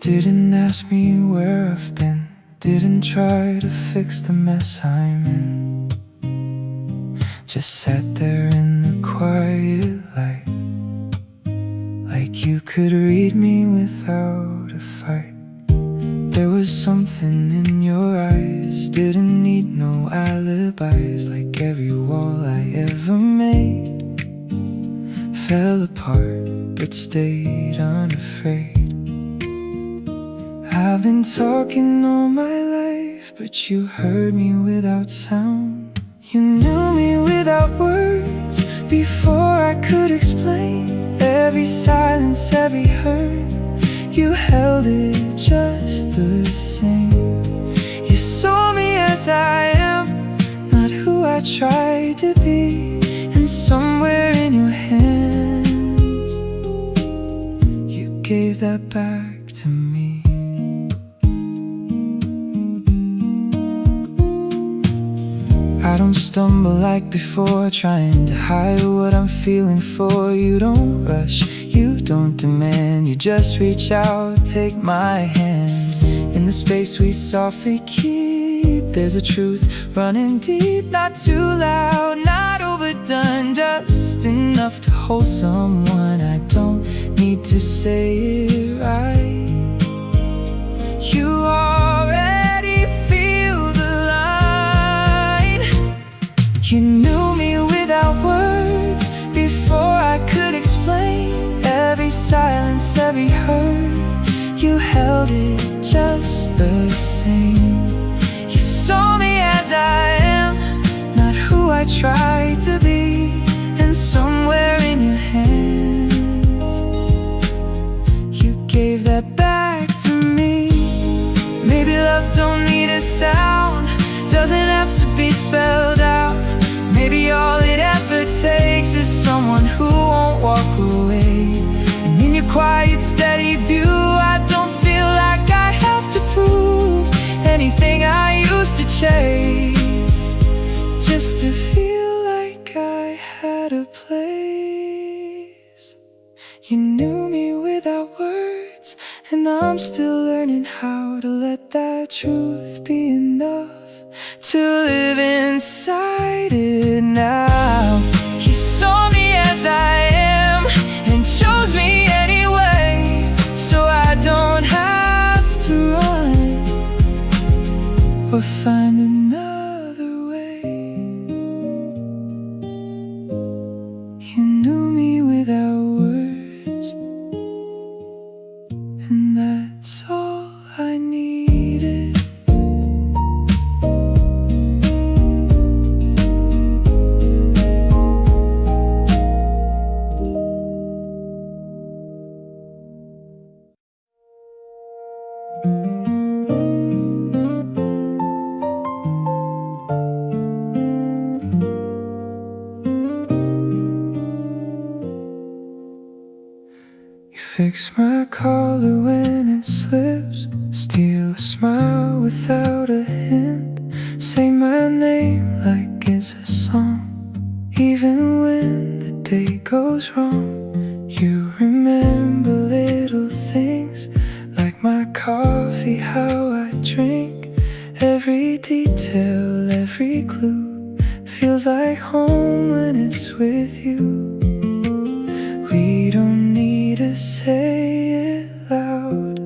Didn't ask me where I've been, didn't try to fix the mess I'm in. Just sat there in the quiet light, like you could read me without a fight. There was something in your eyes, didn't need no alibis. Like every wall I ever made fell apart, but stayed unafraid. I've been talking all my life, but you heard me without sound. You knew me without words, before I could explain. Every silence, every hurt, you held it just the same. You saw me as I am, not who I tried to be. And somewhere in your hands, you gave that back to me. I don't stumble like before, trying to hide what I'm feeling for. You don't rush, you don't demand, you just reach out, take my hand. In the space we softly keep, there's a truth running deep. Not too loud, not overdone, just enough to hold someone. I don't need to say it right, you already feel the line. You knew me without words, before I could explain. Every silence, every hurt, you held it just the same. You saw me as I am, not who I tried to be. And somewhere in your hands, you gave that back to me. Maybe love don't need a sound, doesn't have to be spelled out. Maybe all it ever takes is someone who won't walk away. And in your quiet, steady view, I don't feel like I have to prove anything I used to chase, just to feel like I had a place. You knew me without words, and I'm still learning how to let that truth be enough to live inside it now. You saw me as I am, and chose me anyway, so I don't have to run or find another way. You knew me without words, and that's all I needed. Fix my collar when it slips, steal a smile without a hint, say my name like it's a song. Even when the day goes wrong, you remember little things, like my coffee, how I drink. Every detail, every clue feels like home when it's with you. We don't need to say it loud,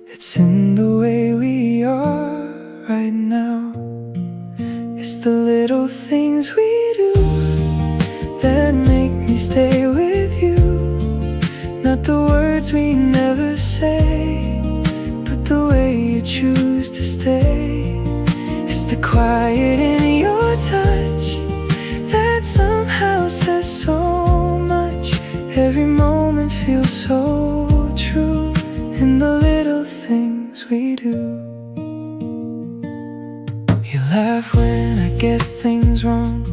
it's in the way we are right now. It's the little things we do that make me stay with you. Not the words we never say, but the way you choose to stay. It's the quiet in your touch that somehow says so much. Every moment feels so true in the little things we do. You laugh when I get things wrong,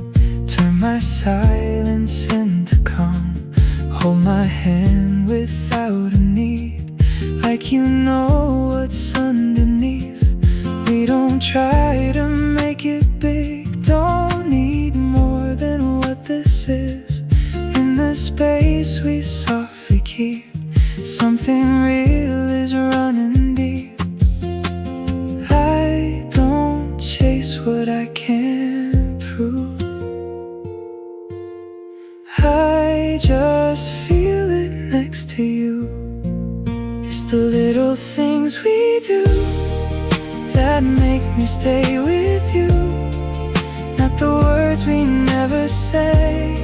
turn my silence into calm. Hold my hand without a need, like you know what's underneath. Don't try to make it big, don't need more than what this is. In the space we softly keep, something real is running deep. I don't chase what I can't prove, I just feel it next to you. It's the little things we do that make me stay with you. Not the words we never say,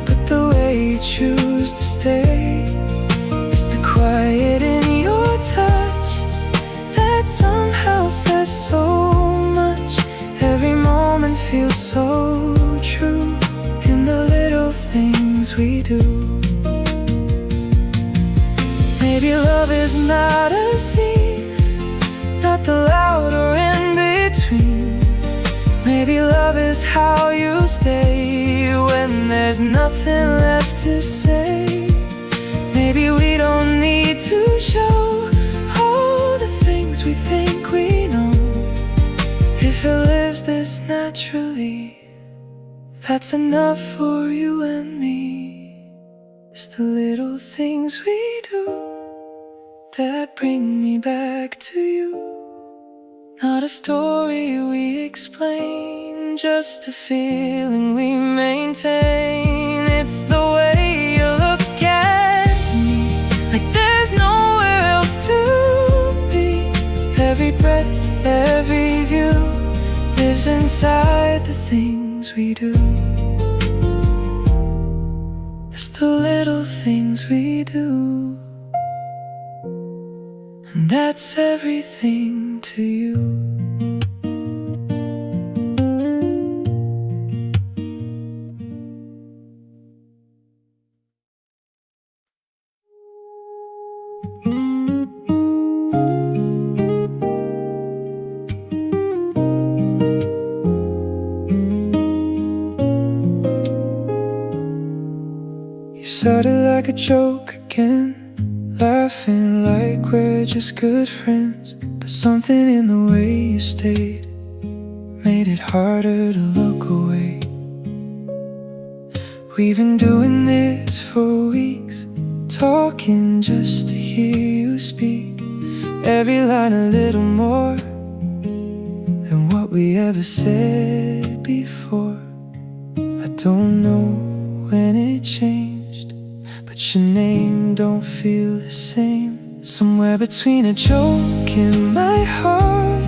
but the way you choose to stay. It's the quiet in your touch that somehow says so much. Every moment feels so true in the little things we do. Maybe love is not a scene, not the loud or in between. Maybe love is how you stay when there's nothing left to say. Maybe we don't need to show all the things we think we know. If it lives this naturally, that's enough for you and me. It's the little things we do that bring me back to you. Not a story we explain, just a feeling we maintain. It's the way you look at me, like there's nowhere else to be. Every breath, every view lives inside the things we do. It's the little things we do, and that's everything to you. You said it like a joke again, laughing like we're just good friends. But something in the way you stayed made it harder to look away. We've been doing this for weeks, talking just to hear you speak. Every line a little more than what we ever said before. I don't know when it changed, but your name don't feel the same. Somewhere between a joke in my heart,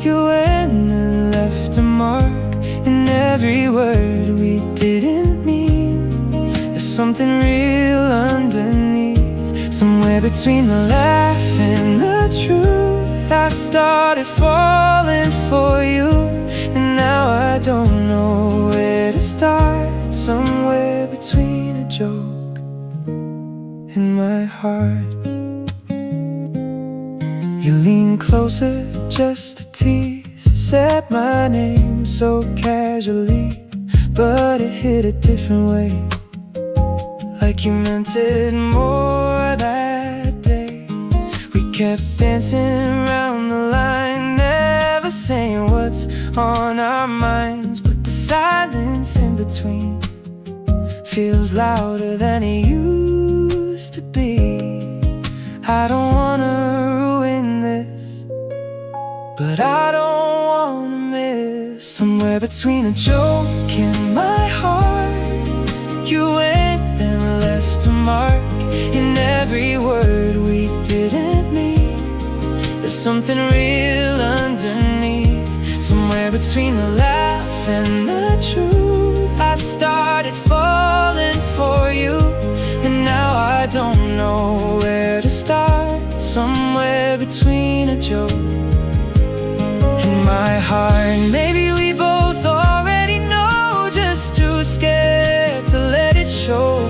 you went and left a mark in every word we didn't mean. There's something real underneath. Somewhere between the laugh and the truth, I started falling for you, and now I don't know where to start. Somewhere between a joke in my heart. You lean closer just to tease, said my name so casually, but it hit a different way, like you meant it more that day. We kept dancing around the line, never saying what's on our minds, but the silence in between feels louder than it used to be. I don't wanna ruin this, but I don't wanna miss. Somewhere between a joke in my heart, you went and left a mark in every word we didn't mean. There's something real underneath. Somewhere between the laugh and the truth, I started falling for you, and now I don't know where to start. Somewhere between a joke and my heart. Maybe we both already know, just too scared to let it show.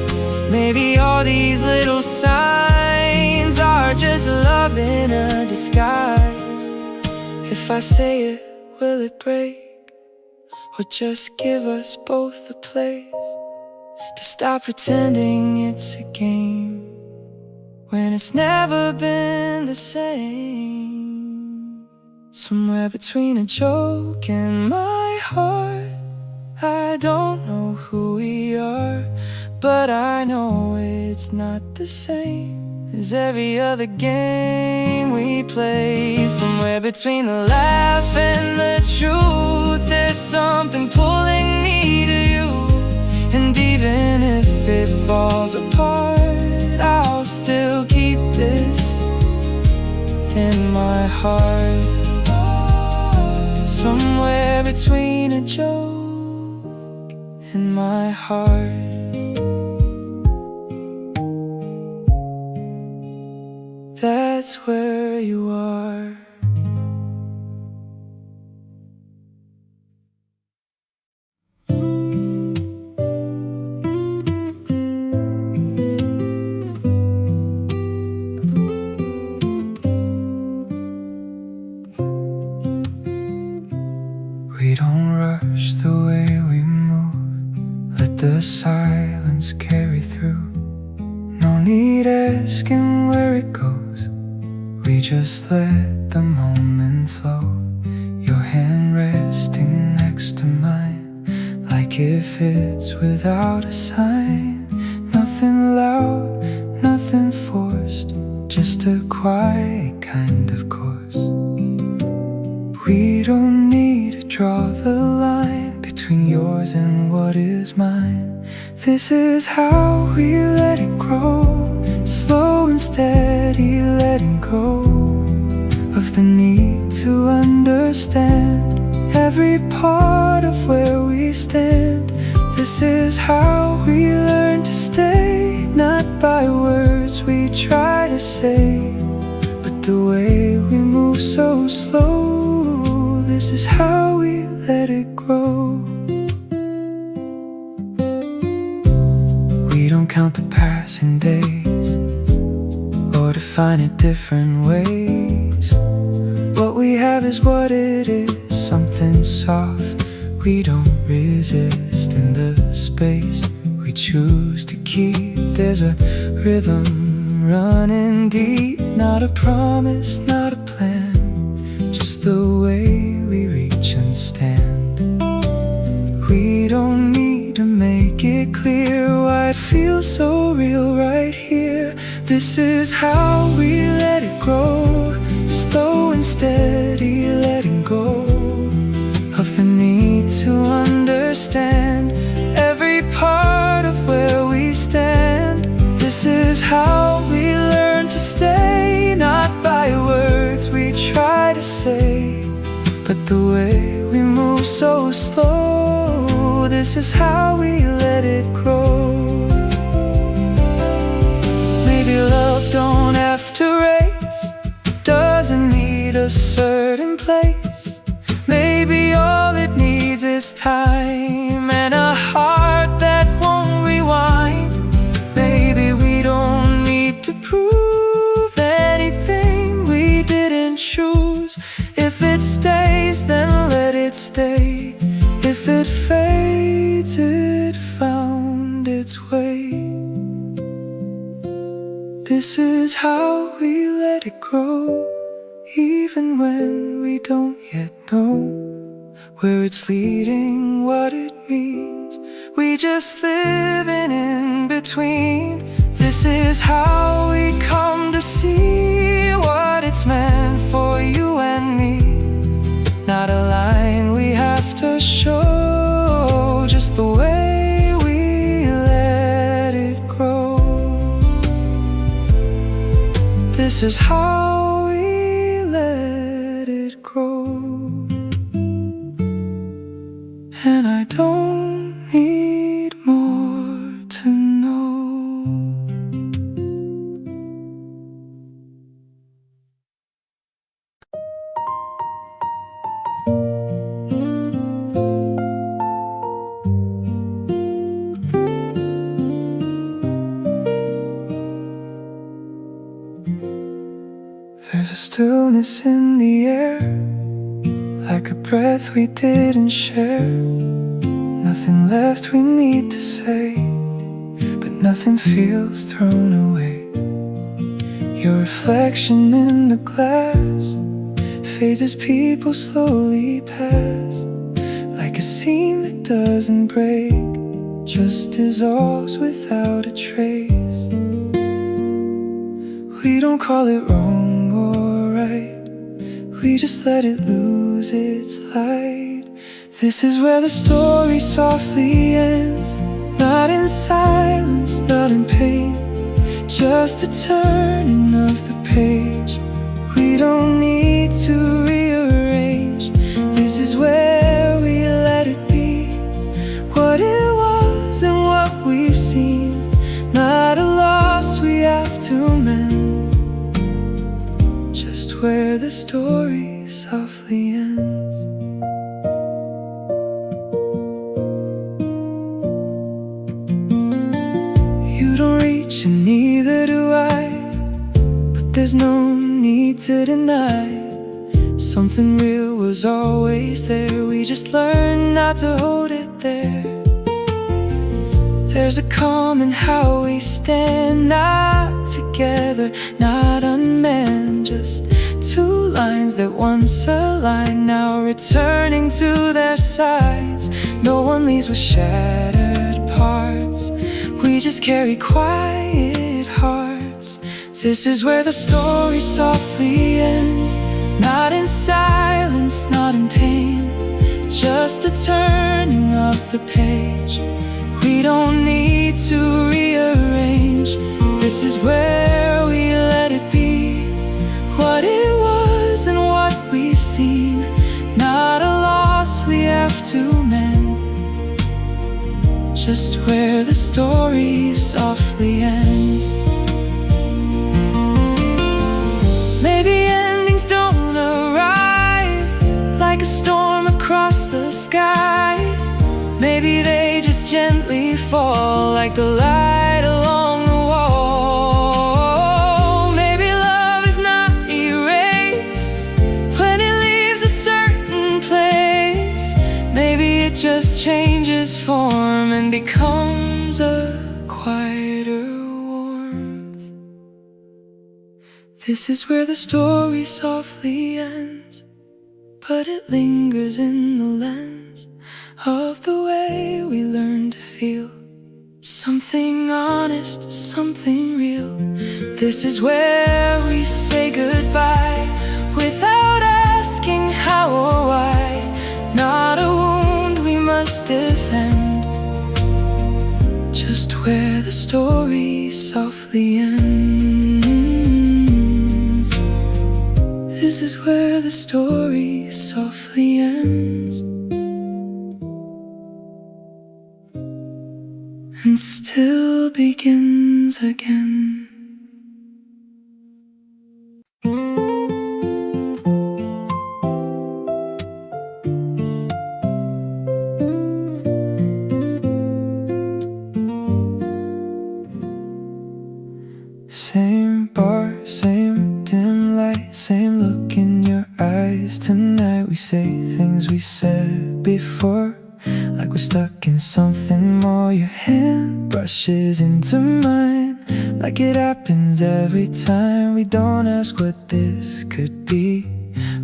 Maybe all these little signs are just love in a disguise. If I say it, will it break? Or just give us both a place to stop pretending it's a game when it's never been the same. somewhere between a joke and my heart. I don't know who we are, but I know it's not the same as every other game we play. Somewhere between the laugh and the truth, there's something pulling me to you. And even if it falls apart, I'll still keep this in my heart. Somewhere between a joke in my heart. That's where you are. We don't rush the way we move, let the silence carry through. No need asking where it goes, we just let the moment flow. Your hand resting next to mine, like it fits without a sign. Nothing loud, nothing forced, just a quiet kind of course. We don't need to draw the line between yours and what is mine. This is how we let it grow, slow and steady, letting go of the need to understand every part of where we stand. This is how we learn to stay, not by words we try to say, but the way we move so slow. This is how we let it grow. We don't count the passing days or define it different ways. What we have is what it is, something soft. We don't resist in the space we choose to keep. There's a rhythm running deep, not a promise, not a plan, just the way we reach and stand. We don't need to make it clear why it feels so real right here. This is how we let it grow, slow and steady, letting go of the need to understand every part of where we stand. This is how we learn to stay, not by words we try to say, but the way we move so slow. This is how we let it grow. Maybe love don't have to race, doesn't need a certain place. Maybe all it needs is time and a heart that won't rewind. Maybe we don't need to prove anything we didn't choose. If it stays, then let it stay. If it fades, it found its way. This is how we let it grow, even when we don't yet know where it's leading, what it means. We just live in between. This is how we come to see what it's meant for you and me. Not a line we have to show, just the way we let it grow. This is how we let it grow. And I don't need more to know. There's a stillness in the air, like a breath we didn't share. Nothing left we need to say, but nothing feels thrown away. Your reflection in the glass fades as people slowly pass, like a scene that doesn't break, just dissolves without a trace. We don't call it wrong or right, we just let it lose its light. This is where the story softly ends, not in silence, not in pain, just a turning of the page. We don't need to rearrange. This is where we let it be, what it was and what we've seen, not a loss we have to mend, just where the story softly ends. You don't reach and neither do I, but there's no need to deny. Something real was always there, we just learned not to hold it there. There's a calm in how we stand, not together, not unmanned, just two lines that once aligned, now returning to their sides. No one leaves with shattered parts, we just carry quiet hearts. This is where the story softly ends, not in silence, not in pain, just a turning of the page. We don't need to rearrange. This is where we let it be, what it was and what we've seen, not a loss we have to mend, just where the story softly ends. Maybe endings don't arrive like a storm across the sky. Maybe they just gently fall like the light along the wall. Maybe love is not erased when it leaves a certain place. Maybe it just changes form and becomes a quieter warmth. This is where the story softly ends, but it lingers in the lens of the way we learn to feel something honest, something real. This is where we say goodbye without asking how or why, not a wound we must defend, just where the story softly ends. This is where the story softly ends, and still begins again. Same bar, same dim light, same look in your eyes. Tonight we say things we said before, like we're stuck in something more. Your hand brushes into mine, like it happens every time. We don't ask what this could be,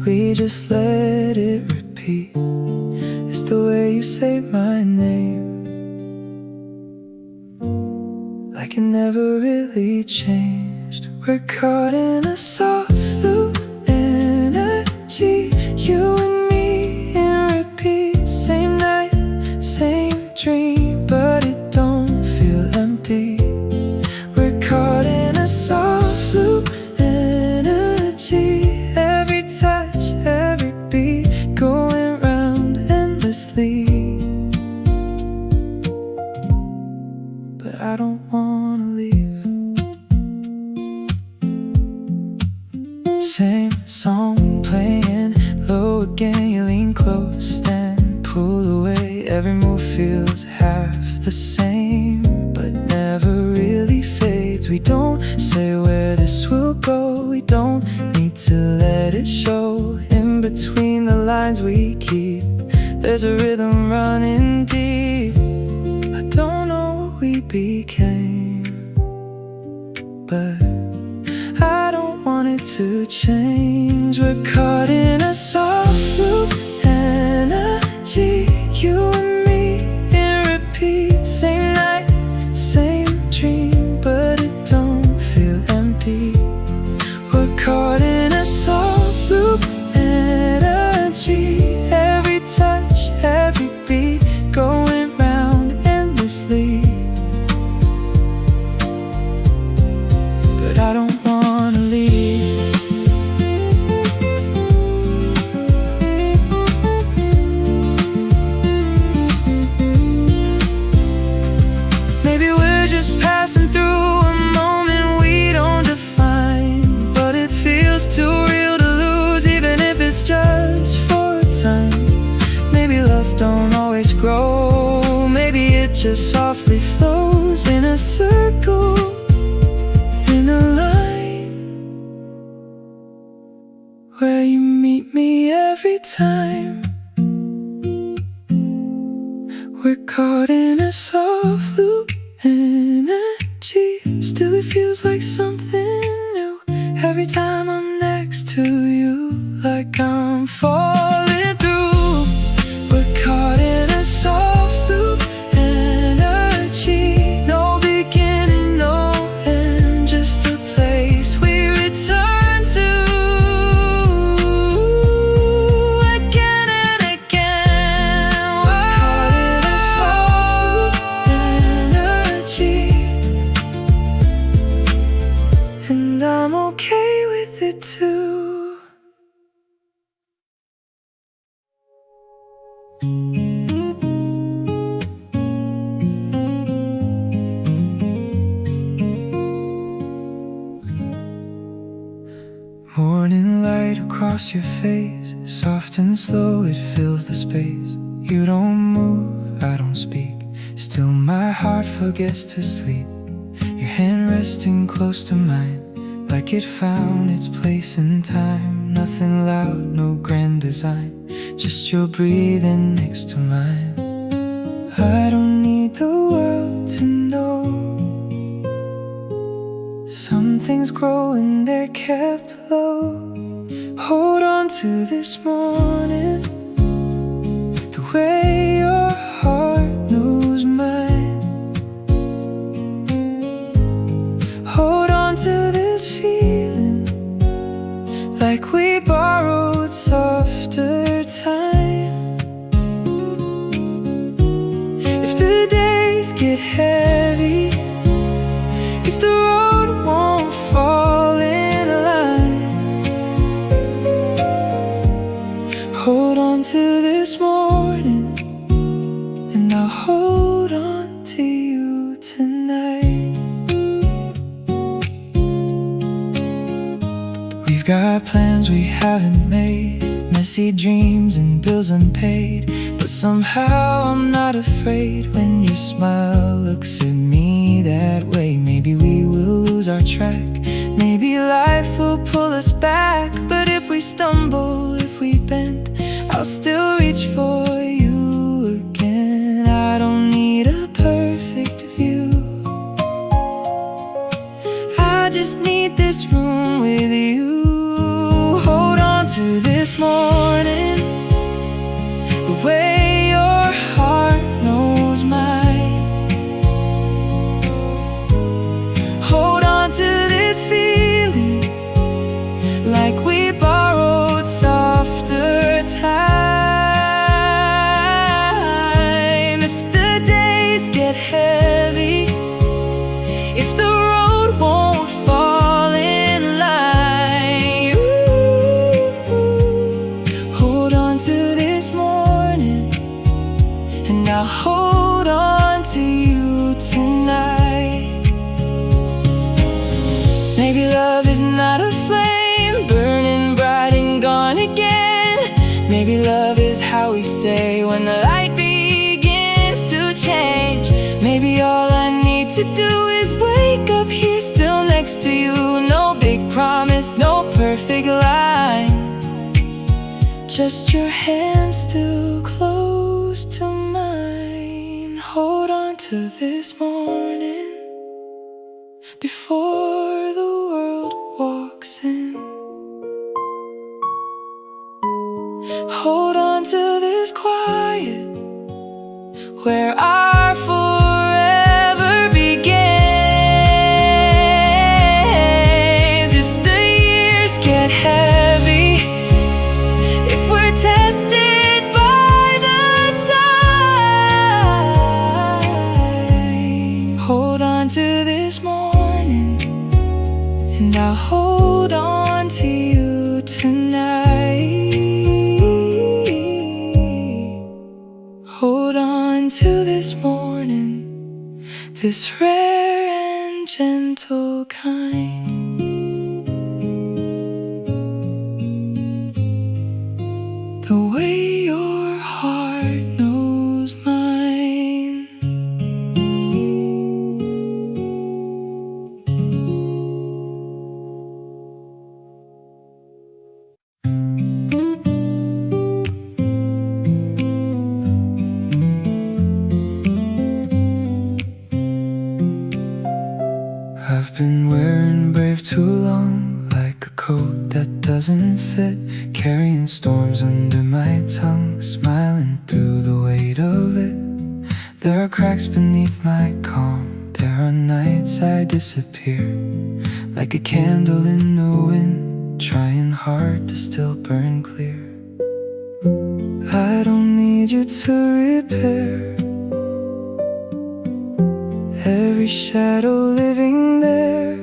we just let it repeat. It's the way you say my name, like it never really changed. We're caught in a soft loop energy, you and me in repeat. Same night, same dream, but it don't feel empty. We're caught in a soft loop energy, every touch, every beat, going round endlessly. But I don't wanna leave. Same song playing low again, you lean close then pull away. Every move feels half the same, but never really fades. We don't say where this will go, we don't need to let it show. In between the lines we keep, there's a rhythm running deep. I don't know what we became, but I don't want it to change. change. We're caught in a soft loop energy, you and me in repeat. Same night, same dream, but it don't feel empty. We're caught in a soft loop energy, every touch, every beat, going round endlessly. But I don't wanna leave. Maybe we're just passing through a moment we don't define, but it feels too real to lose, even if it's just for a time. Maybe love don't always grow, maybe it just softly flows in a circle, in a line, where you meet me every time. We're caught in a soft loop energy, still it feels like something new every time I'm next to you, like I'm falling through. We're caught in a soft loop energy, no beginning, no end, just a place we return to again and again. We're caught in a soft loop energy, and I'm okay with it too. Morning light across your face, soft and slow it fills the space. You don't move, I don't speak, still my heart forgets to sleep. Your hand resting close to mine, like it found its place in time. Nothing loud, no grand design, just your breathing next to mine. I don't need the world to know. Some things grow and they're kept low. Hold on to this morning, the way your heart knows mine. Hold on to this feeling, like we borrowed softer time. If the days get heavy, if the road won't fall in line, hold on to this morning, and I'll hold on to you tonight. We've got plans we haven't made, messy dreams and bills unpaid, but somehow I'm not afraid when your smile looks at me that way. Maybe we will lose our track, maybe life will pull us back, but if we stumble, if we bend, I'll still reach for you again. I don't need a perfect view, I just need this room with you. Hold on to this morning, the way your heart knows mine. Hold on to this feeling, like we borrowed softer time. If the days get heavy, if the road won't fall in line, hold on to this morning, and I'll hold on to you tonight. Maybe love is not a flame burning bright and gone again. Maybe love is how we stay when the light begins to change. Maybe all I need to do is wake up here still next to you. No big promise, no perfect line, just your hand still close to mine. Hold on to this morning before the world walks in. Hold on to this quiet where our forever begins. If the years get heavy, if we're tested by the time, hold on to this morning, and I'll hold on to you tonight. Hold on to this morning, this rare and gentle kind. The way your heart knows mine. I've been wearing brave too long, like a coat that doesn't fit, carrying storms under my tongue, smiling through the weight of it. There are cracks beneath my calm, there are nights I disappear, like a candle in the wind, trying hard to still burn clear. I don't need you to repair every shadow living there.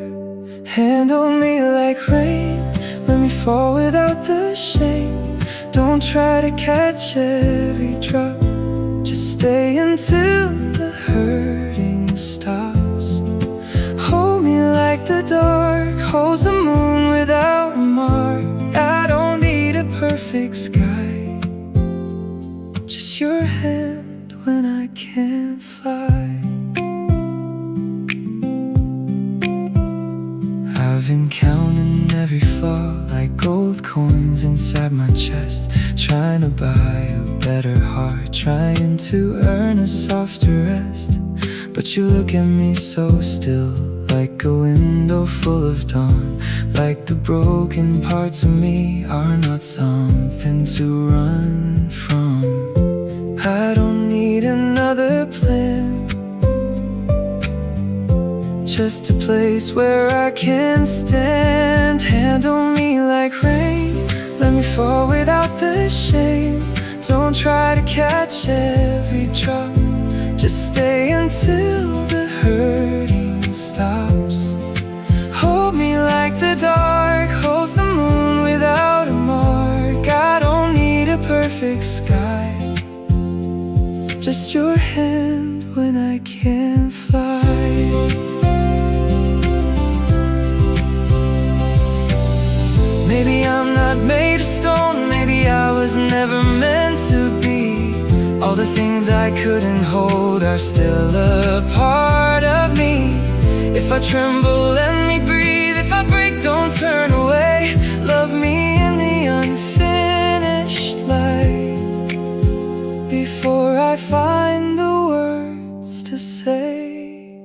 Handle me like rain, let me fall without the shame. Don't try to catch every drop, just stay until the hurting stops. Hold me like the dark holds the moon without a mark. I don't need a perfect sky, just your hand when I can't fly. I've been counting every flaw like gold coins inside my chest, trying to buy a better heart, trying to earn a softer rest. But you look at me so still, like a window full of dawn, like the broken parts of me are not something to run from. I don't need another plan, just a place where I can stand. Handle me like rain, let me fall without the shame. Don't try to catch every drop, just stay until the hurting stops. Hold me like the dark holds the moon without a mark. I don't need a perfect sky, just your hand when I can't fly. Maybe I'm not made of stone, maybe I was never meant to be. All the things I couldn't hold are still a part of me. If I tremble, let me breathe. If I break, don't turn away. Love me in the unfinished light, before I find the words to say.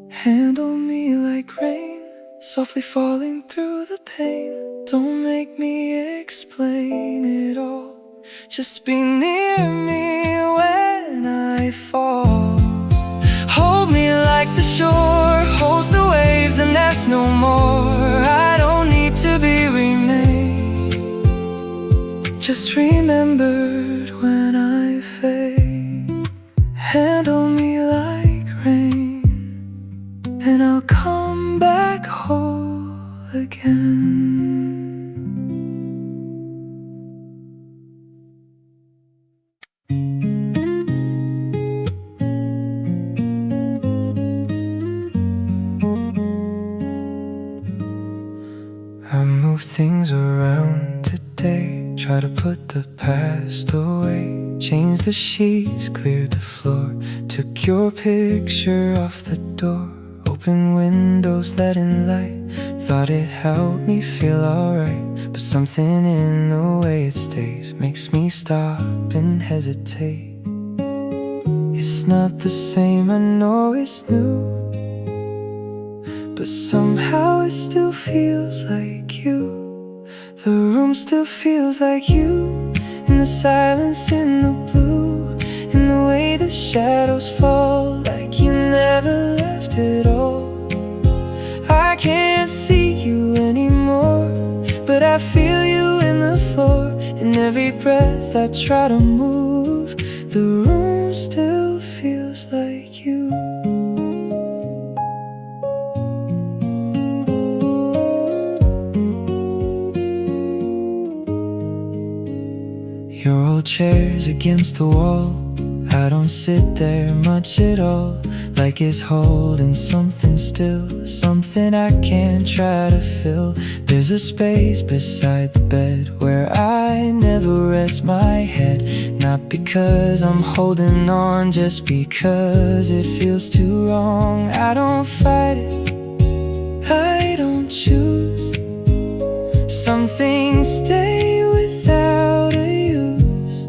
Handle me like rain, softly falling through the pain. Don't make me explain it all, just be near me when I fall. Hold me like the shore holds the waves and ask no more. I don't need to be remade, just remembered when I fade. Handle me like rain, and I'll come back whole again. I move things around today, try to put the past away. Changed the sheets, cleared the floor, took your picture off the door. Open windows, let in light, thought it helped me feel alright. But something in the way it stays makes me stop and hesitate. It's not the same, I know it's new, but somehow it still feels like you. The room still feels like you, in the silence, in the blue, in the way the shadows fall, like you never left at all. I can't see you anymore, but I feel you in the floor. In every breath I try to move, the room still feels like you. Your old chair's against the wall, I don't sit there much at all, like it's holding something still, something I can't try to fill. There's a space beside the bed where I never rest my head, not because I'm holding on, just because it feels too wrong. I don't fight it, I don't choose. Some things stay without a use.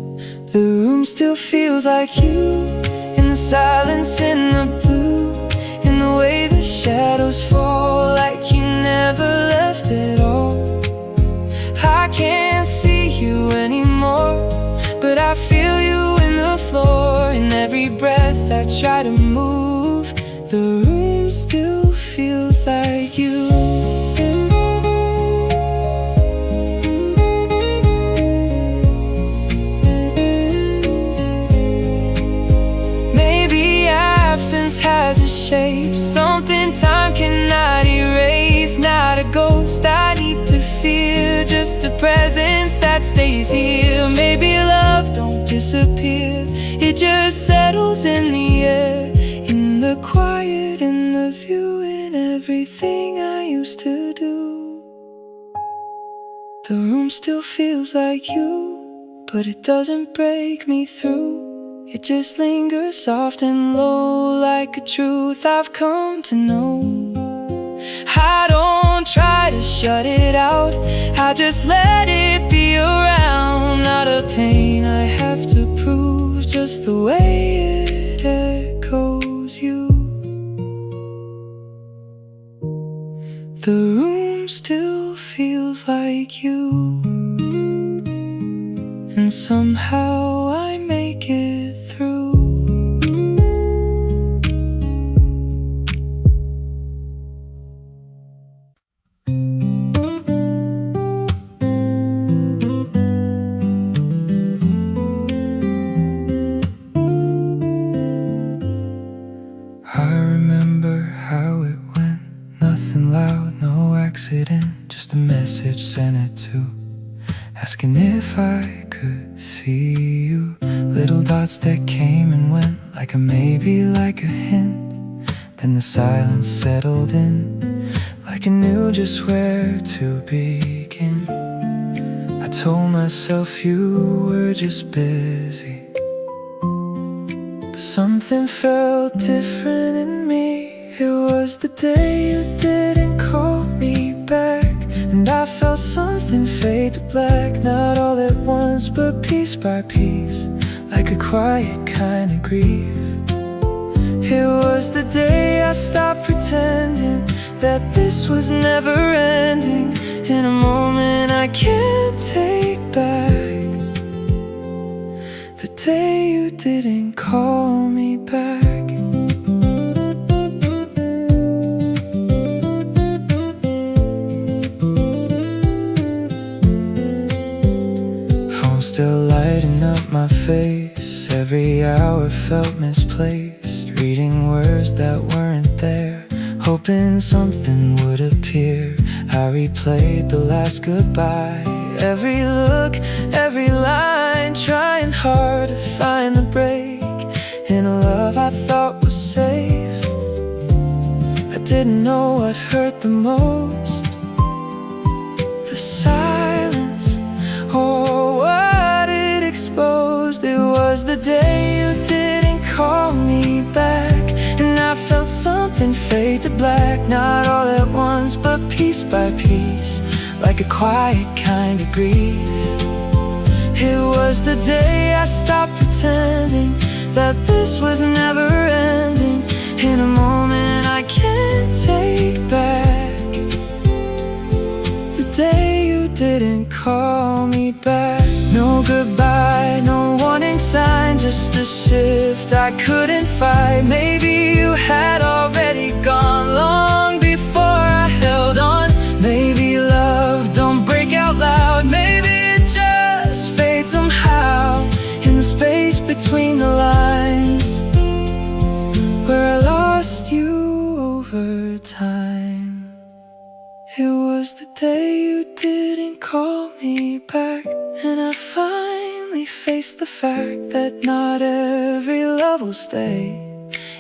The room still feels like you, in the silence, in the blue, in the way the shadows fall, like you never left at all. I can't see you anymore, but I feel you in the floor. In every breath I try to move, the room still feels like you. Absence has a shape, something time cannot erase. Not a ghost I need to fear, just a presence that stays here. Maybe love don't disappear, it just settles in the air, in the quiet, in the view, in everything I used to do. The room still feels like you, but it doesn't break me through. It just lingers soft and low, like a truth I've come to know. I don't try to shut it out, I just let it be around. Not a pain I have to prove, just the way it echoes you. The room still feels like you, and somehow I make it through. I remember how it went, nothing loud, no accident, just a message sent at 2, asking if I could see you. Little dots that came and went, like a maybe, like a hint. Then the silence settled in, like I knew just where to begin. I told myself you were just busy, but something felt different in me. It was the day you didn't call me back, and I felt something fade to black. Not all at once, but piece by piece, like a quiet kind of grief. It was the day I stopped pretending that this was never ending, in a moment I can't take back. The day you didn't call me back. Still lighting up my face, every hour felt misplaced, reading words that weren't there, hoping something would appear. I replayed the last goodbye, every look, every line, trying hard to find the break in a love I thought was safe. I didn't know what hurt the most, the silence or what it exposed. It was the day you didn't call me back, and I felt something fade to black. Not all at once, but piece by piece, like a quiet kind of grief. It was the day I stopped pretending that this was never ending, in a moment I can't take back. The day you didn't call me back. No goodbye, no warning sign, just a shift I couldn't fight. Maybe you had already gone long before I held on. Maybe love don't break out loud, maybe it just fades somehow in the space between the lines where I lost you over time. It was the day you didn't call me back, and I finally faced the fact that not every love will stay,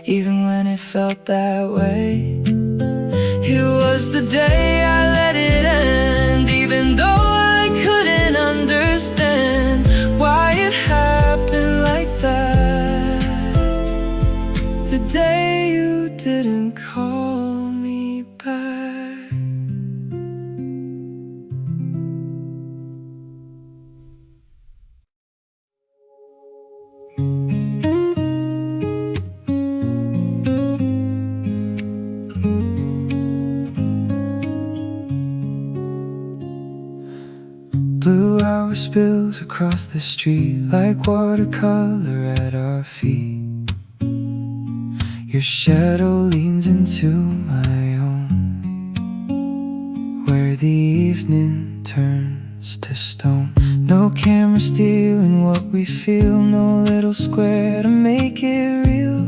even when it felt that way. It was the day I let it end, even though I couldn't understand why it happened like that. The day you didn't call me back. Blue hour spills across the street like watercolor at our feet. Your shadow leans into my own, where the evening turns to stone. No camera stealing what we feel, no little square to make it real.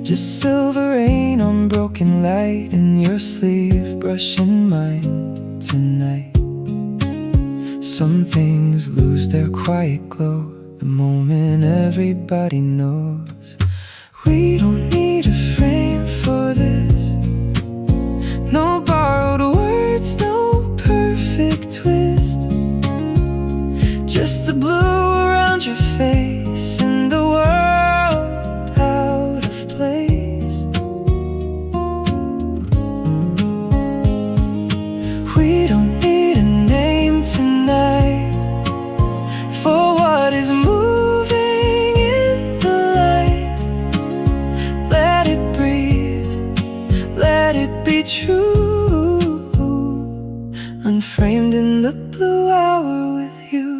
Just silver rain on broken light, and your sleeve brushing mine tonight. Some things lose their quiet glow the moment everybody knows. We don't need a frame for this, no borrowed words, no perfect twist. Just the blue around your face and the world out of place. We don't need a name tonight for what is moving in the light. Let it breathe, let it be true, unframed in the blue hour with you.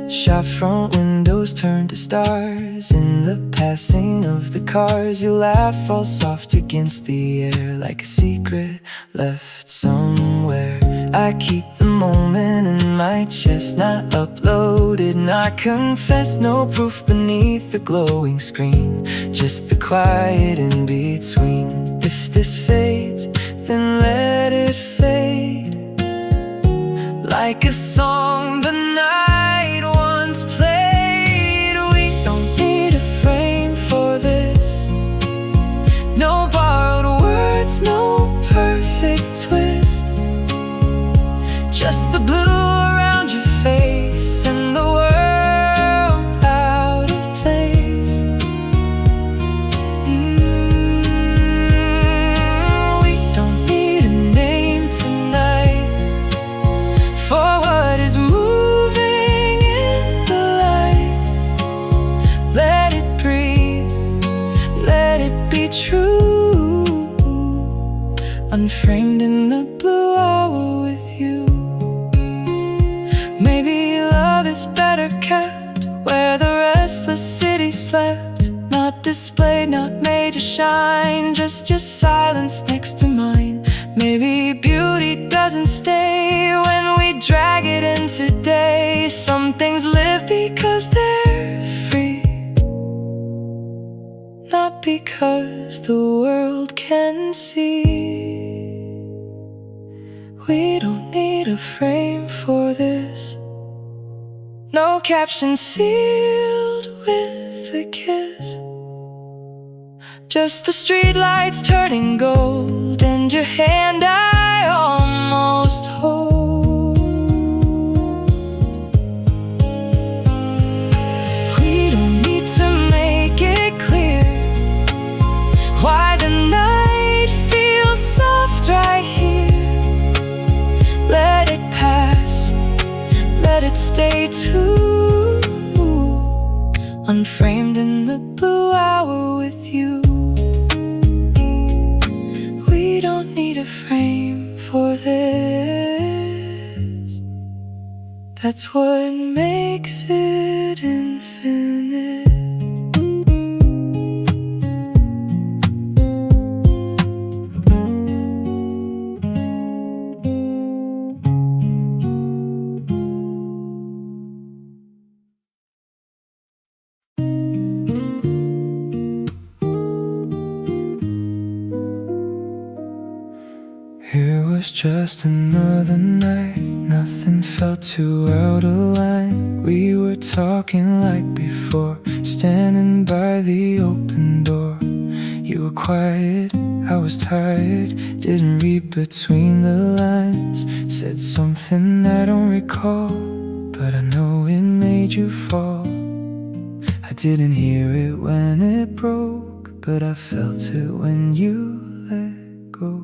Shop front windows turn to stars in the passing of the cars. Your laugh falls soft against the air like a secret left somewhere. I keep the moment in my chest, not uploaded, not confessed. No proof beneath the glowing screen, just the quiet in between. If this fades, then let it fade, like a song the night once played. We don't need a frame for this, no borrowed words, no perfect twist. Just the blue around your face and the world out of place. We don't need a name tonight for what is moving in the light. Let it breathe, let it be true, unframed in the blue hour with you. Maybe love is better kept where the restless city slept, not displayed, not made to shine, just your silence next to mine. Maybe beauty doesn't stay when we drag it in today. Some things live because they're free, not because the world can see. We don't need a frame for this, no caption sealed with a kiss. Just the streetlights turning gold and your hand I almost hold. We don't need to make it clear why the night feels soft right here. Let it pass, let it stay too, unframed in the blue hour with you. We don't need a frame for this. That's what makes it infinite. It was just another night, nothing felt too out of line. We were talking like before, standing by the open door. You were quiet, I was tired, didn't read between the lines. Said something I don't recall, but I know it made you fall. I didn't hear it when it broke, but I felt it when you let go.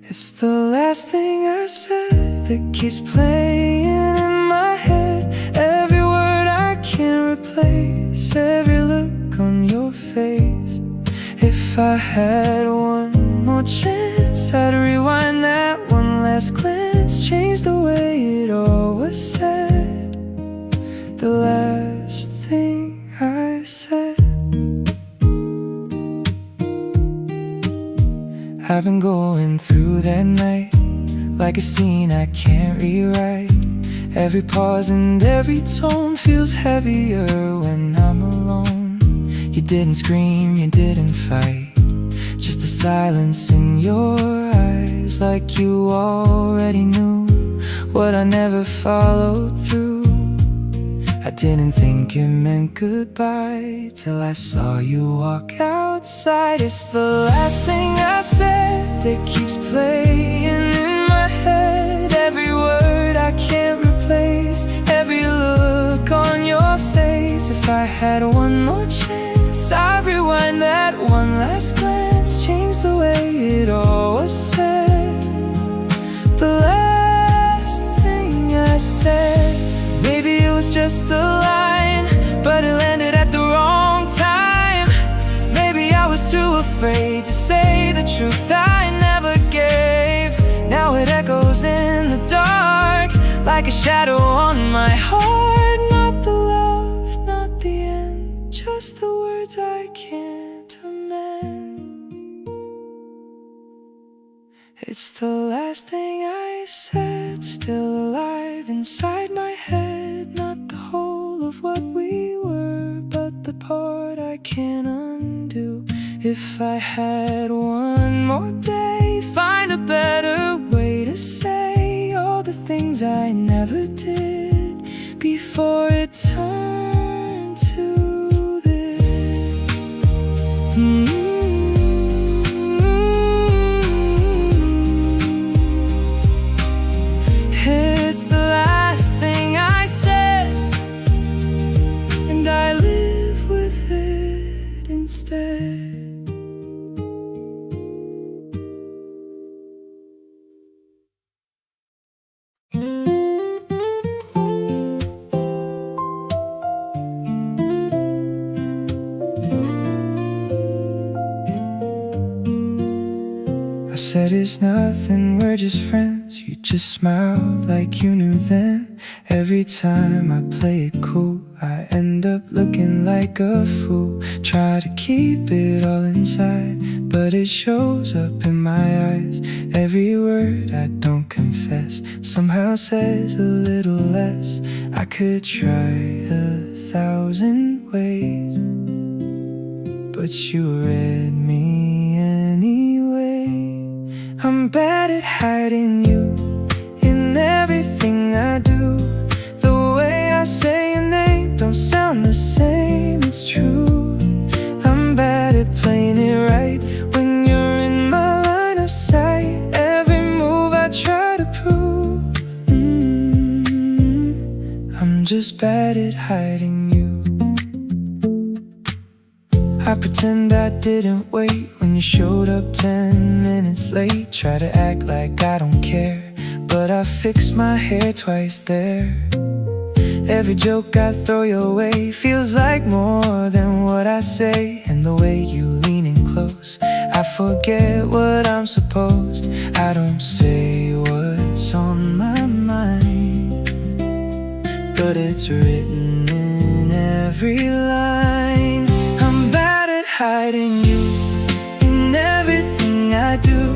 It's the last thing I said that keeps playing in my head. Every word I can't replace, every look on your face. If I had one more chance, I'd rewind that one last glance, change the way it all was said. The last thing I said. I've been going through that night like a scene I can't rewrite. Every pause and every tone feels heavier when I'm alone. You didn't scream, you didn't fight, just a silence in your eyes, like you already knew what I never followed through. I didn't think it meant goodbye till I saw you walk outside. It's the last thing I said that keeps playing in my head. Every word I can't replace, every look on your face. If I had one more chance, I'd rewind that one last glance, change the way it all was said. The last thing I said. Maybe it was just a line, but it landed at the wrong time. Maybe I was too afraid to say the truth I never gave. Now it echoes in the dark, like a shadow on my heart. Not the love, not the end, just the words I can't amend. It's the last thing I said, still alive inside my head. Not the whole of what we were, but the part I can't undo. If I had one more day, find a better way to say all the things I never did before it turned to this. It's the last thing I said, and I live with it instead. I said it's nothing, we're just friends. You just smiled like you knew then. Every time I play it cool, I end up looking like a fool. Try to keep it all inside, but it shows up in my eyes. Every word I don't confess somehow says a little less. I could try 1,000 ways, but you read me anyway. I'm bad at hiding you in everything I do. The way I say your name don't sound the same, it's true. I'm bad at playing it right when you're in my line of sight. Every move I try to prove, I'm just bad at hiding you. I pretend I didn't wait when you showed up 10 minutes late. Try to act like I don't care, but I fixed my hair twice there. Every joke I throw your way feels like more than what I say. And the way you lean in close, I forget what I'm supposed. I don't say what's on my mind. but it's written in every line. I'm bad at hiding you in everything I do.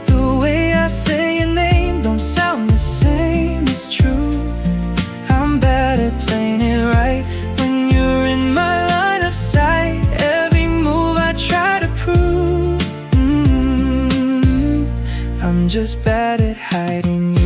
The way I say your name don't sound the same, it's true. I'm bad at playing it right when you're in my line of sight. Every move I try to prove, I'm just bad at hiding you.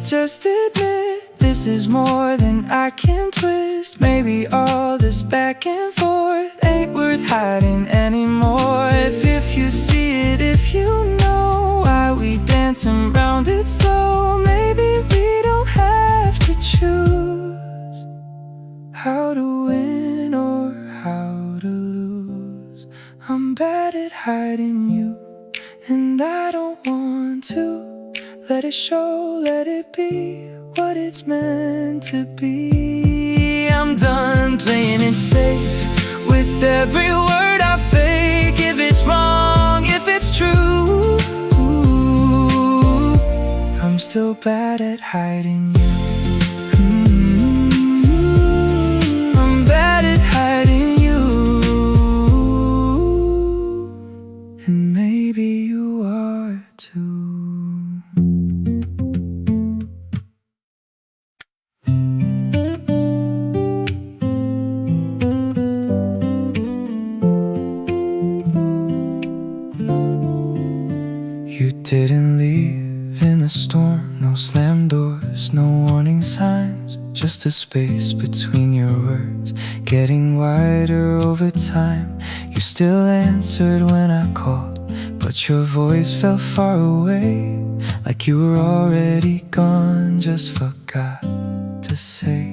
Just admit this is more than I can twist. Maybe all this back and forth ain't worth hiding anymore. If you see it, if you know why we dancing round it slow, maybe we don't have to choose how to win or how to lose. I'm bad at hiding you, and I don't want to. Let it show, let it be what it's meant to be. I'm done playing it safe with every word I fake. If it's wrong, if it's true, I'm still bad at hiding you. I'm bad at hiding you, and maybe you are too. Didn't leave in a storm, no slammed doors, no warning signs, just a space between your words, getting wider over time. You still answered when I called, but your voice felt far away, like you were already gone, just forgot to say.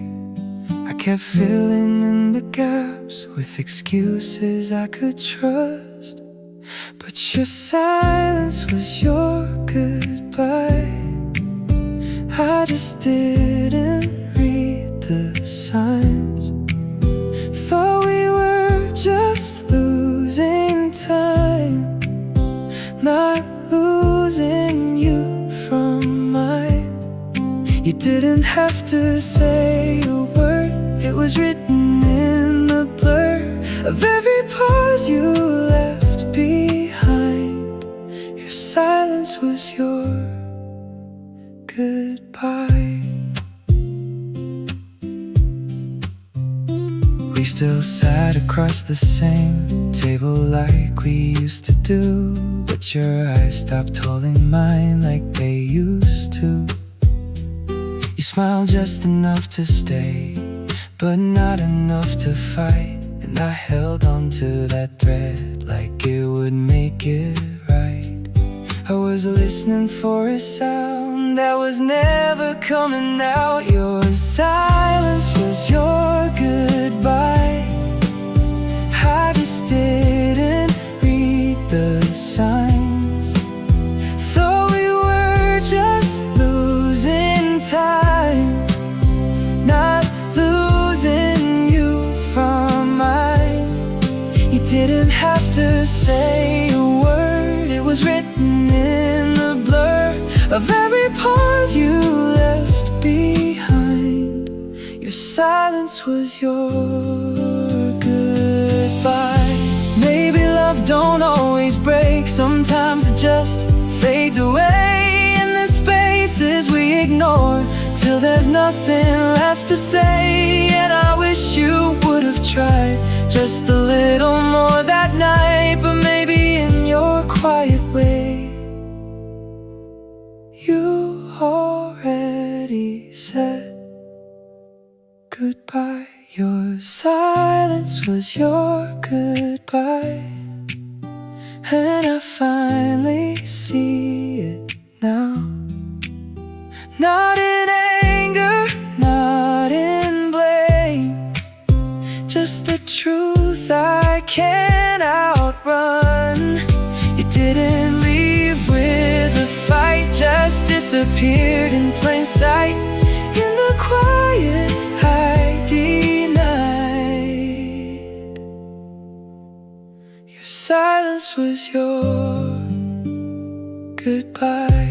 I kept filling in the gaps with excuses I could trust, but your silence was your goodbye. I just didn't read the signs. Thought we were just losing time, not losing you from mine. You didn't have to say a word, it was written in the blur of every pause you left behind. Your silence was your goodbye. We still sat across the same table like we used to do, but your eyes stopped holding mine like they used to. You smiled just enough to stay, but not enough to fight. And I held on to that thread like it would make it right. I was listening for a sound that was never coming out. Your silence was your goodbye. I just didn't read the signs. Thought we were just losing time, not losing you from mine. You didn't have to say a word, it was written in the blur of every pause you left behind. Your silence was your goodbye. Maybe love don't always break, sometimes it just fades away in the spaces we ignore, till there's nothing left to say. And I wish you would have tried just a little more that night, but maybe in your quiet way you already said goodbye. Your silence was your goodbye, and I finally see it now. Not in anger, not in blame, just the truth I can't outrun. You didn't leave with a fight, just disappeared in plain sight. In the quiet I denied. silence was your goodbye.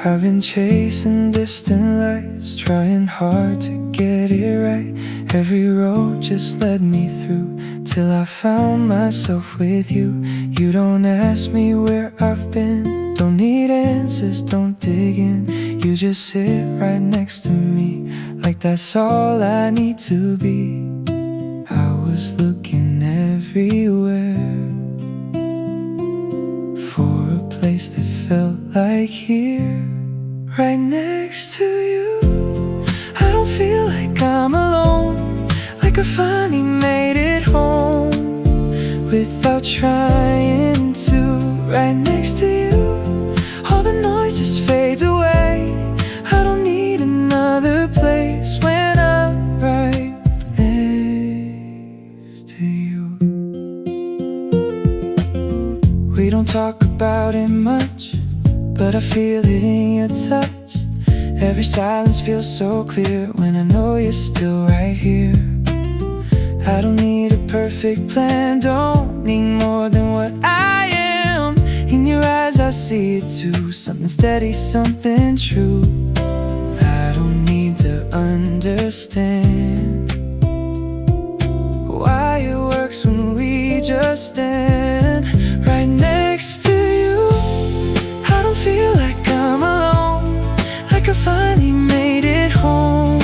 I've been chasing distant lights, trying hard to get it right. Every road just led me through, till I found myself with you. You don't ask me where I've been, don't need answers, don't dig in. You just sit right next to me, like that's all I need to be. I was looking everywhere for a place that felt like here, right next to you. I don't feel like I'm alone, like I finally made it home without trying to. Right next to you, all the noise just fades away. I don't need another place when I'm right next to you. We don't talk about it much, but I feel it in your touch. Every silence feels so clear when I know you're still right here. I don't need a perfect plan, don't need more than what I am. In your eyes I see it too, something steady, something true. I don't need to understand why it works when we just stand right next to you. I don't feel like I'm alone, like I finally made it home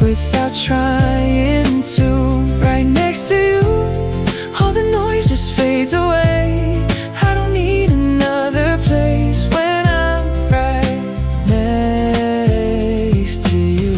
without trying to. Right next to you, all the noise just fades away. I don't need another place when I'm right next to you.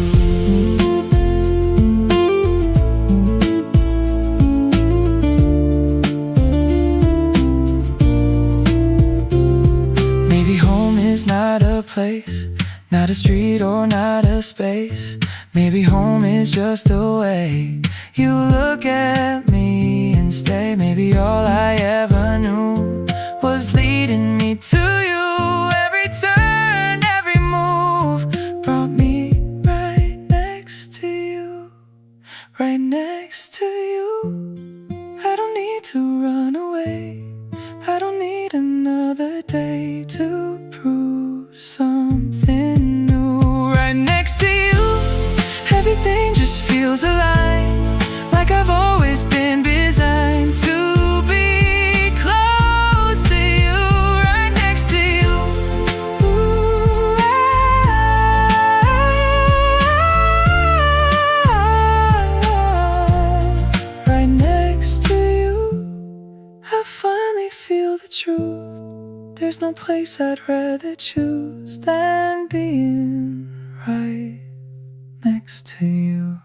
Maybe home is not a place, not a street or not a space. Maybe home is just the way you look at me and stay. Maybe all I ever knew was leading me to you. Every turn, every move brought me right next to you, right next to you. I don't need to run away, I don't need another day to prove something new. Right next to you, everything just feels aligned, like I've always been designed to be close to you. Right next to you. Ooh, right next to you. I finally feel the truth. There's no place I'd rather choose than being right next to you.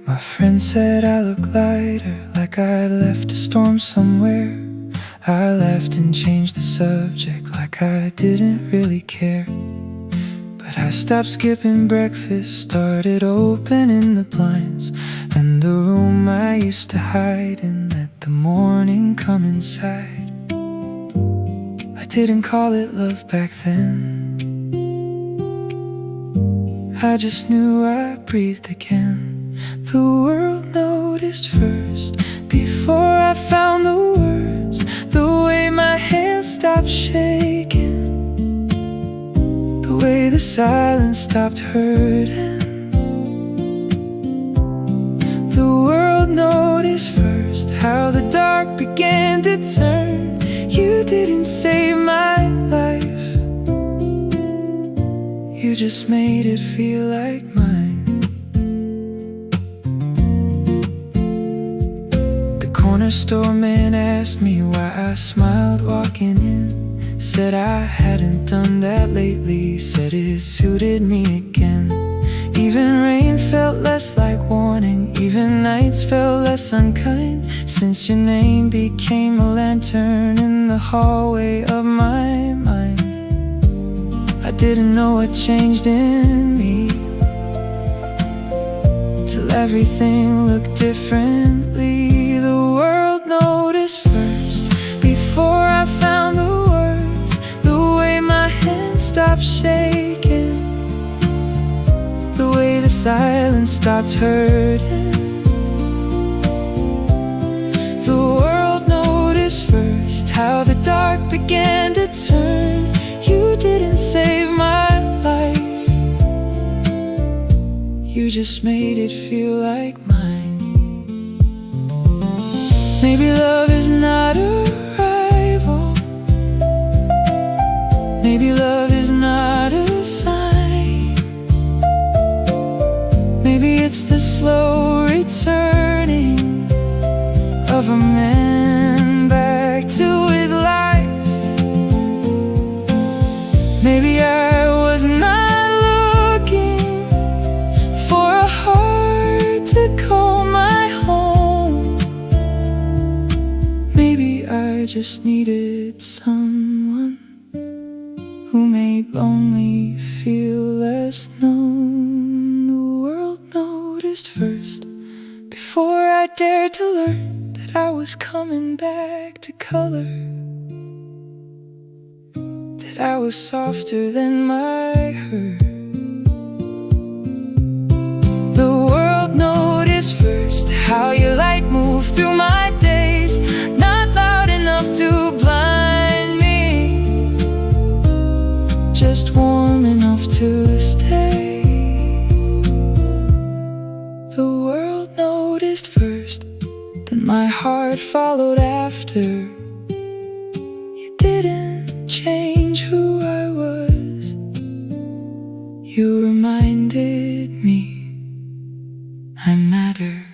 My friend said I look lighter, like I left a storm somewhere. I laughed and changed the subject, like I didn't really care. But I stopped skipping breakfast, started opening the blinds, and the room I used to hide in, let the morning come inside. I didn't call it love back then, I just knew I breathed again. The world noticed first, before I found the words, the way my hands stopped shaking, the way the silence stopped hurting. The world noticed first, how the dark began to turn. You didn't save my life, you just made it feel like mine. The corner store man asked me why I smiled walking in, said I hadn't done that lately, said it suited me again. Even rain felt like just like warning. Even nights felt less unkind since your name became a lantern in the hallway of my mind. I didn't know what changed in me till everything looked differently. The world noticed first before I found the words. The way my hands stopped shaking, the way the silence stopped hurting. The world noticed first how the dark began to turn. You didn't save my life, you just made it feel like mine. Maybe love is not a rival, maybe love is not a sign. Maybe it's the slow returning of a man back to his life. Maybe I was not looking for a heart to call my home. Maybe I just needed someone who made lonely feel less known. The world noticed first before I dared to learn that I was coming back to color, that I was softer than my hurt. The world noticed first how your light moved through my days, not loud enough to blind me, just warm enough to stay. The world noticed first, then my heart followed after. You didn't change who I was, you reminded me I mattered.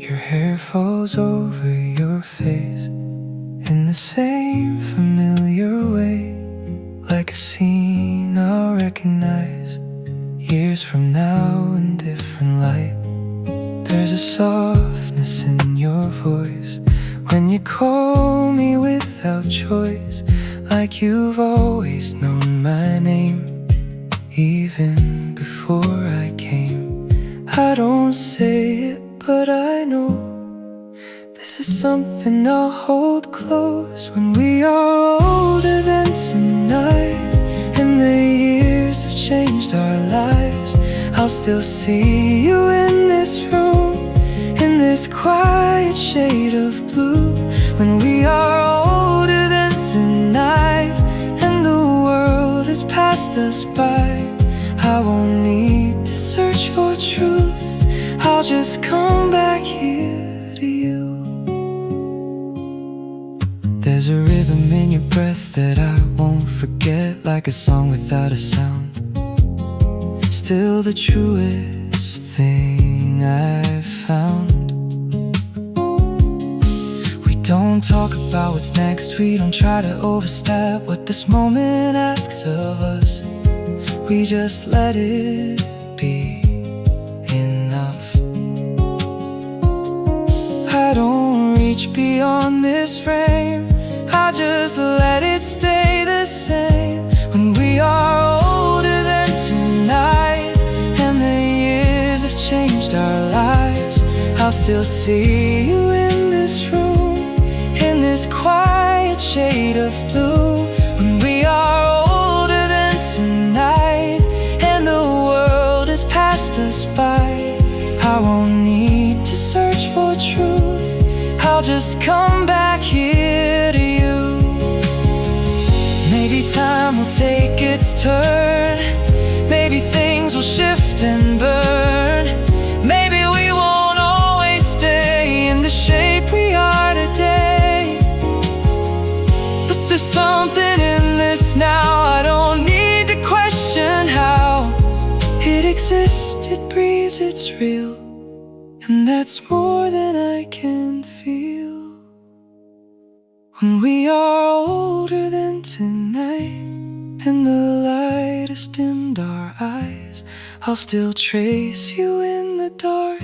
Your hair falls over your face in the same familiar way, like a scene I'll recognize years from now in different light. There's a softness in your voice when you call me without choice, like you've always known my name even before I came. I don't say it, but I know this is something I'll hold close when we are older than tonight, and the years have changed our lives. I'll still see you in this room, in this quiet shade of blue. When we are older than tonight, and the world has passed us by, I won't need to search for truth, I'll just come back here to you. There's a rhythm in your breath that I won't forget, like a song without a sound. Still the truest thing I've found. We don't talk about what's next, we don't try to overstep what this moment asks of us. We just let it be enough. I don't reach beyond this frame, I just let it stay the same. When we are older than tonight, and the years have changed our lives, I'll still see you in this room, in this quiet shade of blue. When we are older than tonight, and the world has passed us by, I won't need to search for truth, I'll just come back here to you. Maybe time will take its turn, maybe things will shift and burn, maybe we won't always stay in the shape we are today. But there's something in this now I don't need to days it's real, and that's more than I can feel. When we are older than tonight, and the light has dimmed our eyes, I'll still trace you in the dark,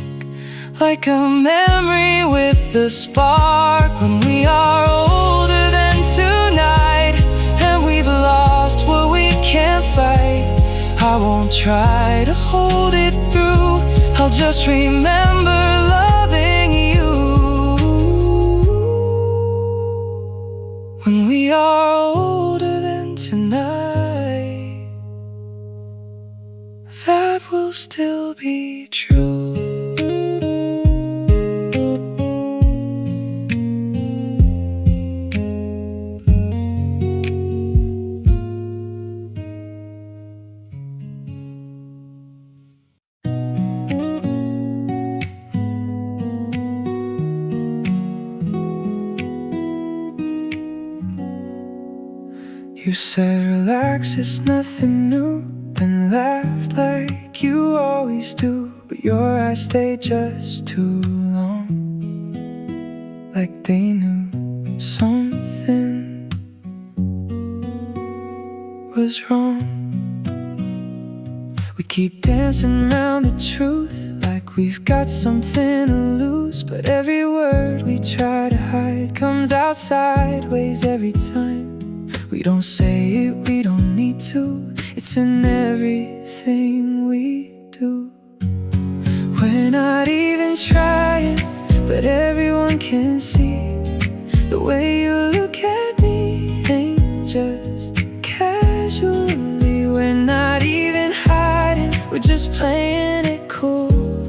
like a memory with a spark. When we are older than tonight, and we've lost what we can't fight, I won't try to hold it through, I'll just remember loving you. When we are older than tonight, that will still be true. You said relax, it's nothing new, and laughed like you always do, but your eyes stayed just too long, like they knew something was wrong. We keep dancing around the truth, like we've got something to lose, but every word we try to hide comes out sideways every time. We don't say it, we don't need to, it's in everything we do. We're not even trying, but everyone can see the way you look at me ain't just casually. We're not even hiding, we're just playing it cool,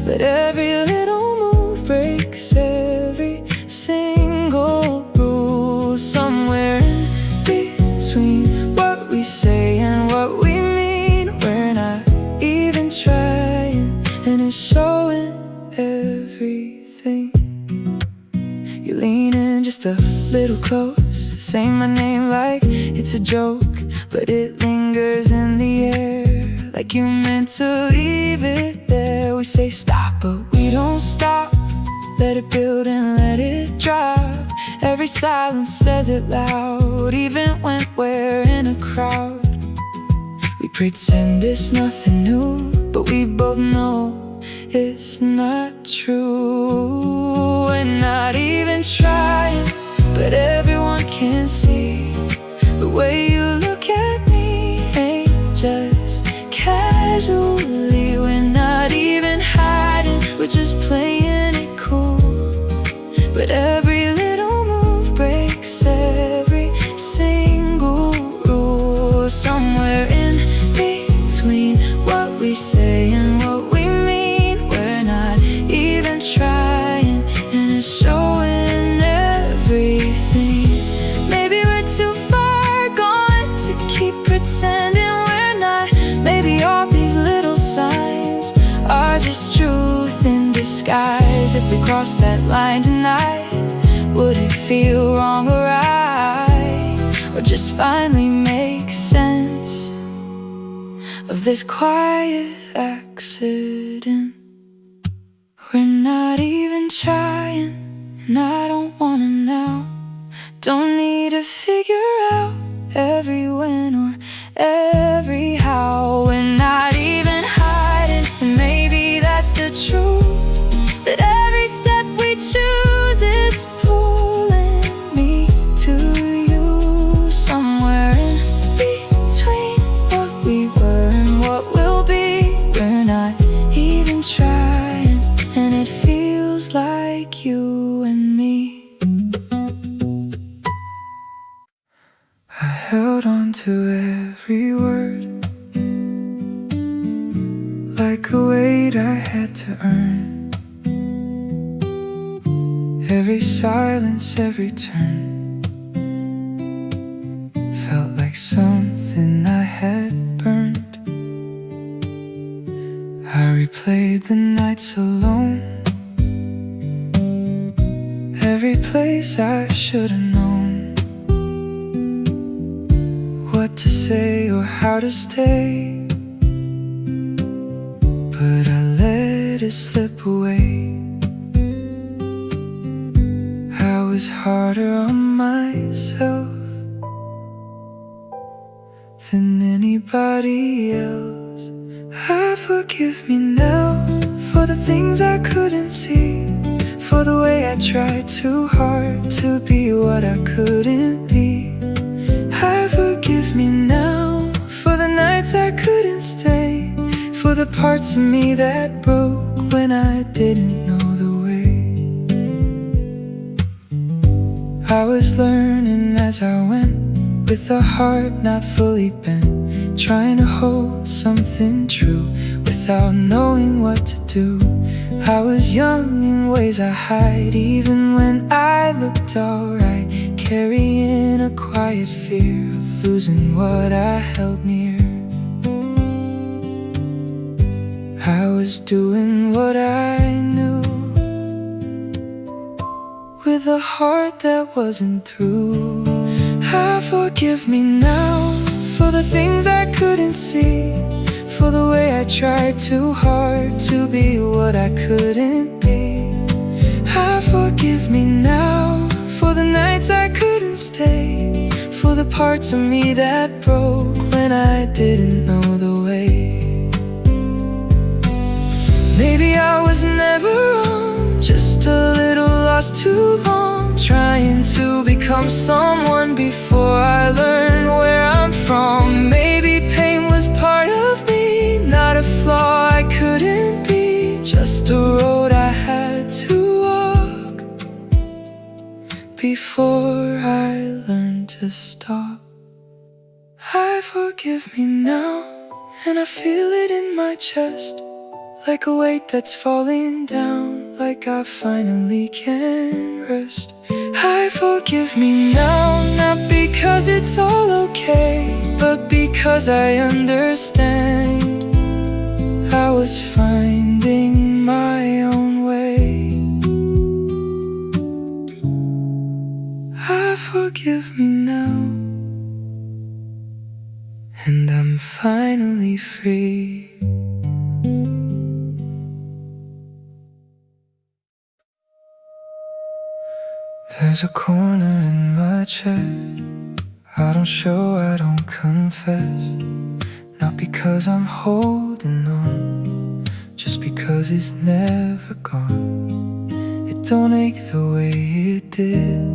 but every little move breaks every single rule. Somewhere between what we say and what we mean, we're not even trying, and it's showing everything. You lean in just a little close, say my name like it's a joke, but it lingers in the air, like you meant to leave it there. We say stop, but we don't stop, let it build and let it drop. Every silence says it loud, even when we're in a crowd. We pretend it's nothing new, but we both know it's not true. We're not even trying, but everyone can see the way you look at me ain't just casually. We're not even hiding, we're just playing it cool, but every little move breaks every single rule. Somewhere in between what we say and what we mean, we're not even trying, and it's showing everything. Maybe we're too far gone to keep pretending we're not. Maybe all these little signs are just truth in disguise. If we cross that line tonight, would it feel wrong or right, or just finally make sense of this quiet accident? We're not even trying, and I don't wanna now. Don't need to figure out every when or every how. We're not even hiding, and maybe that's the truth, that every step we choose is pulling me to you. Somewhere in between what we were and what we'll be, we're not even trying, and it feels like you and me. I held on to every word, like a weight I had to earn. Every silence, every turn felt like something I had burned. I replayed the nights alone, every place I should have known what to say or how to stay, but it slip away. I was harder on myself than anybody else. Forgive me now for the things I couldn't see, for the way I tried too hard to be what I couldn't be. Forgive me now for the nights I couldn't stay, for the parts of me that broke when I didn't know the way. I was learning as I went, with a heart not fully bent, trying to hold something true without knowing what to do. I was young in ways I hide, even when I looked alright, carrying a quiet fear of losing what I held near. I was doing what I knew, with a heart that wasn't through. Forgive me now for the things I couldn't see, for the way I tried too hard to be what I couldn't be. Forgive me now for the nights I couldn't stay, for the parts of me that broke when I didn't know the way. Maybe I was never wrong, just a little lost too long, trying to become someone before I learned where I'm from. Maybe pain was part of me, not a flaw I couldn't be, just a road I had to walk before I learned to stop. Forgive me now, and I feel it in my chest, like a weight that's falling down, like I finally can rest. Forgive me now, not because it's all okay, but because I understand I was finding my own way. Forgive me now, and I'm finally free. There's a corner in my chest I don't show, I don't confess, not because I'm holding on, just because it's never gone. It don't ache the way it did,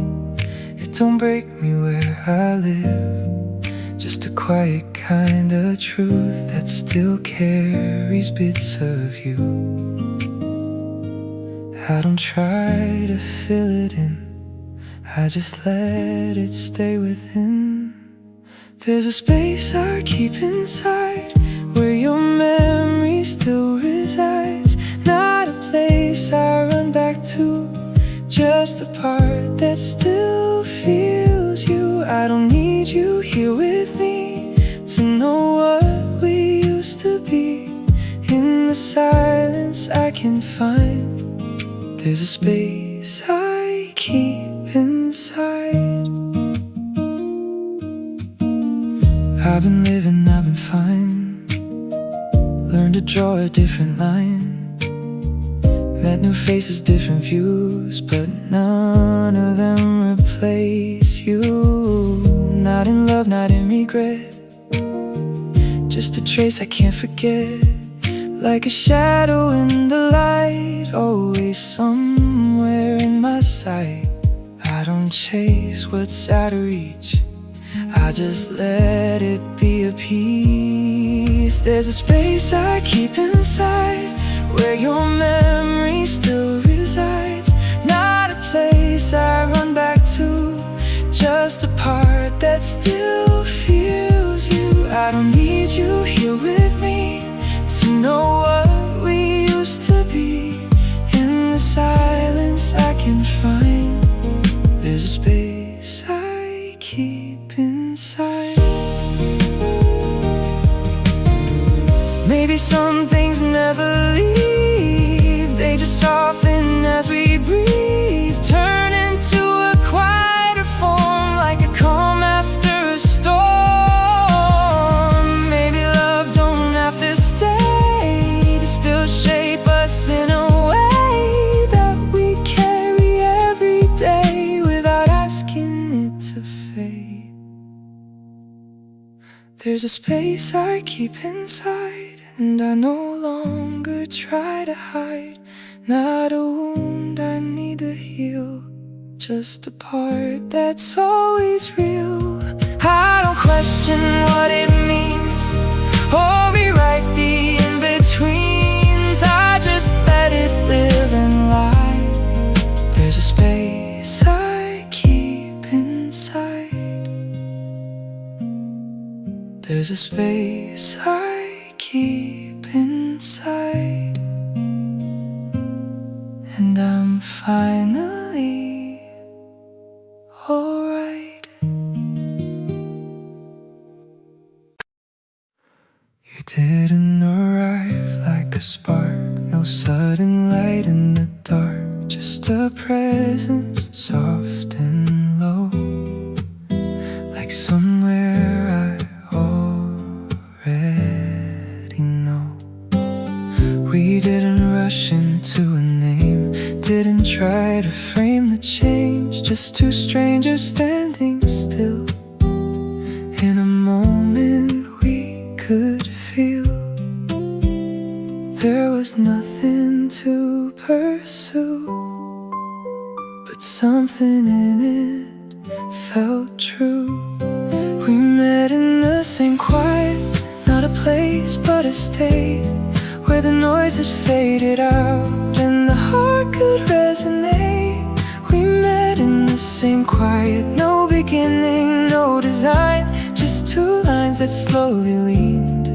it don't break me where I live, just a quiet kind of truth that still carries bits of you. I don't try to fill it in, I just let it stay within. There's a space I keep inside, where your memory still resides, not a place I run back to, just a part that still feels you. I don't need you here with me to know what we used to be. In the silence I can find, there's a space I keep inside. I've been living, I've been fine, learned to draw a different line, met new faces, different views, but none of them replace you. Not in love, not in regret, just a trace I can't forget, like a shadow in the light, always somewhere in my sight. I don't chase what's out of reach, I just let it be a piece. There's a space I keep inside, where your memory still resides, not a place I run back to, just a part that still feels you. I don't need you here with me to know what we used to be. In the silence I can find, there's a space I keep inside. Maybe some things never leave, they just soften as we breathe, turn into a quieter form, like a calm after a storm. Maybe love don't have to stay to still shape us in There's a space I keep inside, and I no longer try to hide. Not a wound I need to heal, just a part that's always real. I don't question what it means or rewrite the in-betweens. I just let it live and lie. There's a space I keep inside. There's a space I keep inside. And I'm finally alright. You didn't arrive like a spark, no sudden light in the dark, just a presence soft and low, like somewhere I already know. We didn't rush into a name, didn't try to frame the change, just two strangers standing still in a moment we could feel. There was nothing to pursue, but something in it felt true. We met in the same quiet, not a place but a state, where the noise had faded out and the heart could resonate. We met in the same quiet, no beginning, no design, just two lines that slowly leaned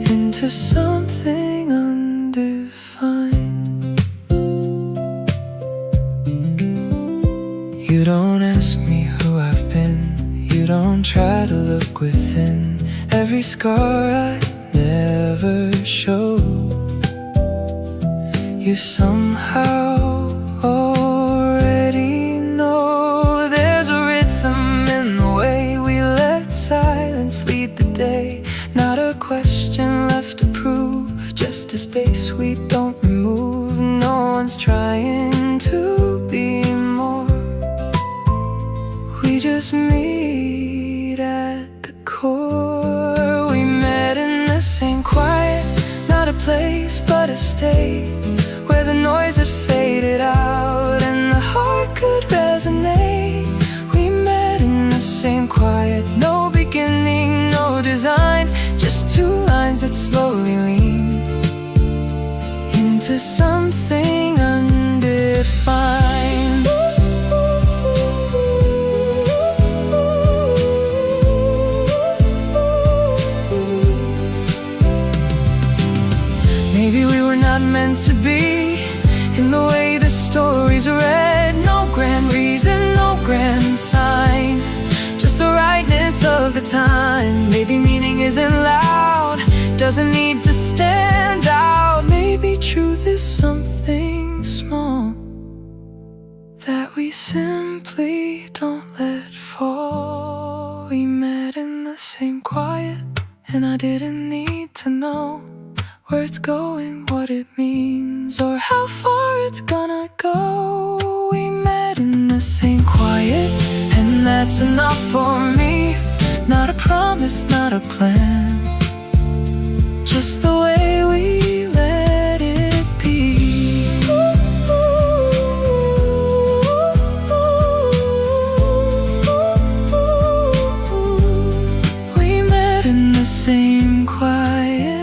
into something undefined. You don't ask me who I've been, you don't try to look within. Every scar I never showed, you somehow already know. There's a rhythm in the way we let silence lead the day. Not a question left to prove, just a space we don't remove. No one's trying to be more, we just meet at the core. We met in the same quiet, not a place but a state, where the noise had faded out and the heart could resonate. We met in the same quiet, no beginning, no design, just two lines that slowly lean into something undefined. Maybe we were not meant to be in the way the stories read. No grand reason, no grand sign, just the rightness of the time. Maybe meaning isn't loud, doesn't need to stand out. Maybe truth is something small that we simply don't let fall. We met in the same quiet, and I didn't need to know where it's going, what it means, or how far it's gonna go. We met in the same quiet, and that's enough for me. Not a promise, not a plan, just the way we let it be. We met in the same quiet,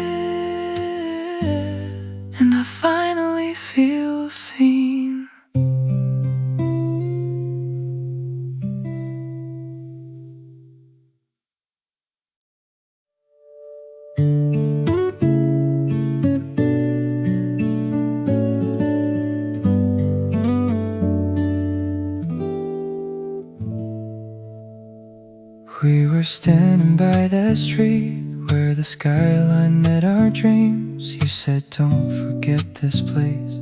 and I finally feel seen. We were standing by that street where the skyline met our dreams. You said, don't forget this place,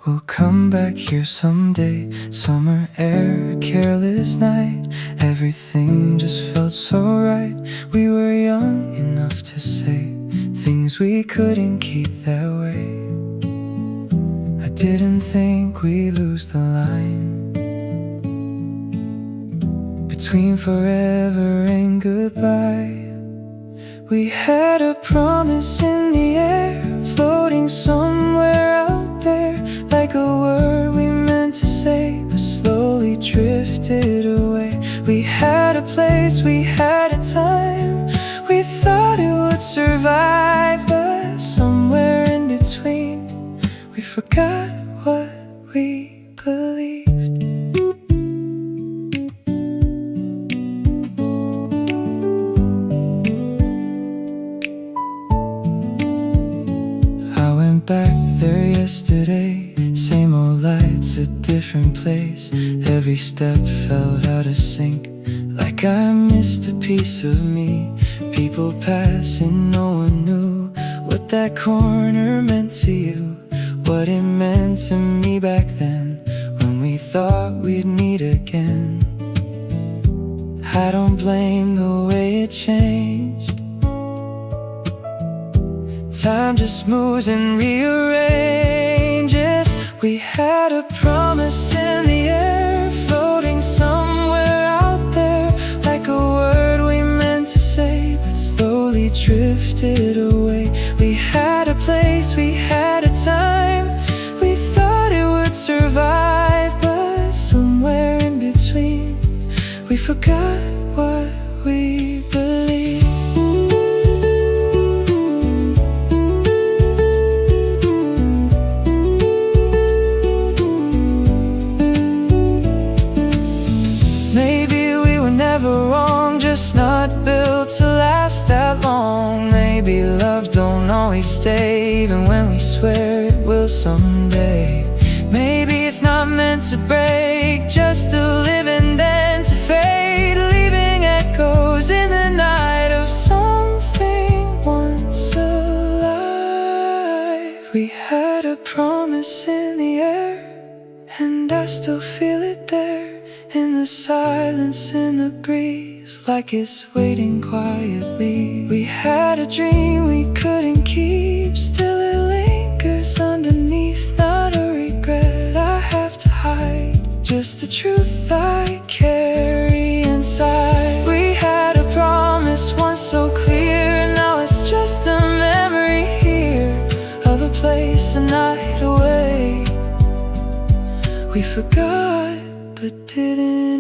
we'll come back here someday. Summer air, a careless night, everything just felt so right. We were young enough to say things we couldn't keep that way. I didn't think we'd lose the line between forever and goodbye. We had a promise in the air, floating somewhere out there, like a word we meant to say, but slowly drifted away. We had a place, we had a time, we thought it would survive, but somewhere in between, we forgot what we believed. I went back there yesterday, same old lights, a different place. Every step felt out of sync, like I missed a piece of me. People passing, no one knew what that corner meant to you, what it meant to me back then, when we thought we'd meet again. I don't blame the way it changed. Time just moves and rearranges. We had a promise in the air, floating somewhere out there, like a word we meant to say, but slowly drifted away. We had a place, we had a time, we thought it would survive, but somewhere in between, we forgot what we believed. Maybe we were never wrong, just not built to last that long. Maybe love don't always stay, even when we swear it will someday. Maybe it's not meant to break, just to live and then to fade, leaving echoes in the night of something once alive. We had a promise in the air, and I still feel it there, in the silence, in the breeze, like it's waiting quietly. We had a dream we couldn't keep, still it lingers underneath, not a regret I have to hide, just the truth I carry inside. We had a promise once so clear, now it's just a memory here, of a place a night away. We forgot but didn't